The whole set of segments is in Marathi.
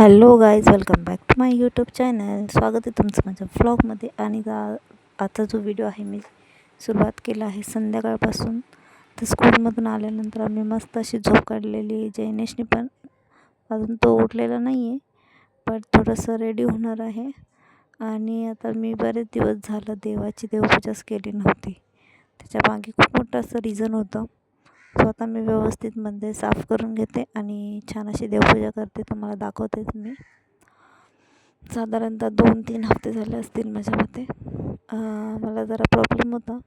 Hello guys, welcome back to my YouTube channel. स्वागत आहे तुमचं माझ्या व्लॉगमध्ये. आणि आता जो व्हिडिओ आहे मी सुरुवात केला आहे संध्याकाळपासून. तर स्कूलमधून आल्यानंतर आम्ही मस्त अशी झोप काढलेली आहे. जैनेशने पण अजून तो उठलेला नाही आहे, पण थोडंसं रेडी होणार आहे. आणि आता मी बरेच दिवस झालं देवाची देवपूजाच केली नव्हती. त्याच्यामागे खूप मोठं असं रिझन होतं. सो आता मी व्यवस्थित मध्ये साफ करून घेते आणि छान अशी देवपूजा करते. तुम्हाला दाखवतेच मी. साधारणतः 2-3 हफ्ते झाले असतील माझ्या मते. मला जरा प्रॉब्लेम होता,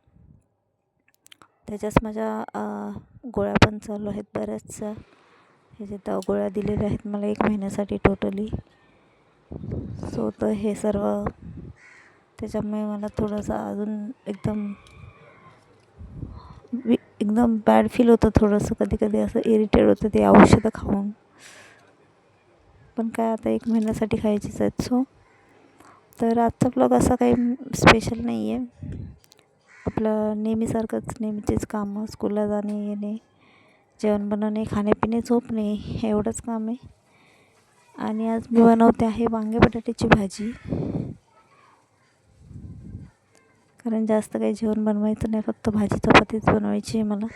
त्याच्याच माझ्या गोळ्या पण चालू आहेत बऱ्याचशा. हे जे गोळ्या दिलेल्या आहेत मला 1 महिन्यासाठी टोटली. सो तर हे सर्व त्याच्यामुळे मला थोडंसं अजून एकदम बॅड फील होतं. थोडंसं कधी कधी असं इरिटेट होतं ते औषधं खाऊन. पण काय आता 1 महिन्यासाठी खायचीच आहेत. सो तर आजचा ब्लॉग असा काही स्पेशल नाही आहे. आपलं नेहमीसारखंच, नेहमीचेच कामं, स्कूलला जाणे येणे, जेवण बनवणे, खाणे-पिणे, झोपणे, एवढंच काम आहे. आणि आज मी बनवते आहे वांगे बटाट्याची भाजी. कारण जास्त काही जेवण बनवायचं नाही, फक्त भाजी चपातीच बनवायची आहे मला.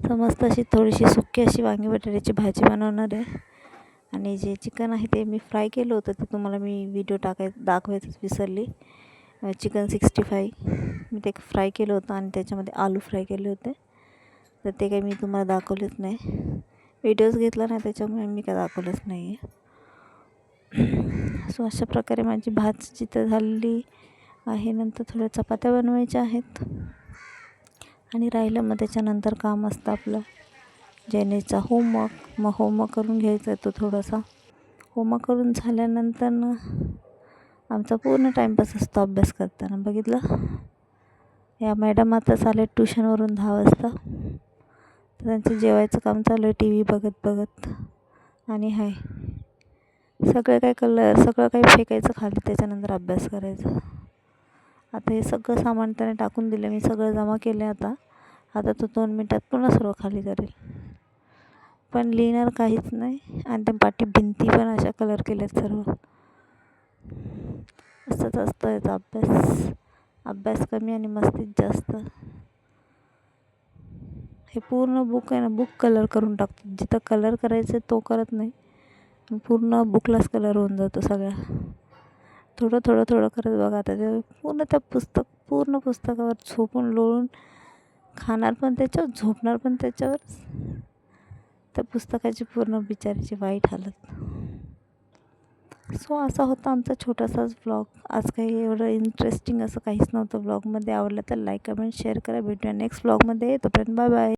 तर मस्त अशी थोडीशी सुकी अशी वांगी बटाट्याची भाजी बनवणार आहे. आणि जे चिकन आहे ते मी फ्राय केलं होतं, ते तुम्हाला मी व्हिडिओ दाखवायचंच विसरली. चिकन 65 मी ते फ्राय केलं होतं आणि त्याच्यामध्ये आलू फ्राय केले होते. तर ते काही मी तुम्हाला दाखवलेच नाही. व्हिडिओज घेतला नाही त्याच्यामुळे मी काय दाखवलंच नाही आहे. सो अशा प्रकारे माझी भाजी तर झालेली आहे. नंतर थोड्या चपात्या बनवायच्या आहेत. आणि राहिलं मग त्याच्यानंतर काम असतं आपलं जैनेशचा होमवर्क. मग होमवर्क करून घ्यायचा आहे तो थोडासा. होमवर्क करून झाल्यानंतर आमचा पूर्ण टाईमपास असतो अभ्यास करताना. बघितलं, या मॅडम आताच आले ट्युशनवरून 10 वाजता. तर त्यांचं जेवायचं काम चालू आहे टी व्ही बघत बघत. आणि सगळं काही फेकायचं खाली, त्याच्यानंतर अभ्यास करायचा. आता हे सगळं सामान त्याने टाकून दिलं, मी सगळं जमा केलं आहे. आता तो 2 मिनटात पुन्हा सर्व खाली करेल. पण लिहिणार काहीच नाही. आणि त्या पाठी भिंती पण अशा कलर केल्यात सर्व. असंच असतं याचा अभ्यास कमी आणि मस्तीच जास्त. हे पूर्ण बुक आहे ना, बुक कलर करून टाकतो. जिथं कलर करायचं तो करत नाही, पूर्ण बुकलाच कलर होऊन जातो सगळा. थोडं करत बघा. आता ते पूर्ण पुस्तकावर झोपून लोळून खाणार पण त्याच्यावर, झोपणार पण त्याच्यावरच. त्या पुस्तकाची पूर्ण बिचारीची वाईट हालत. सो असा होता आमचा छोटासाच व्लॉग. आज काही एवढं इंटरेस्टिंग असं काहीच नव्हतं व्लॉगमध्ये. आवडलं तर लाईक, कमेंट, शेअर करा. भेटूया नेक्स्ट व्लॉगमध्ये. तोपर्यंत बाय बाय.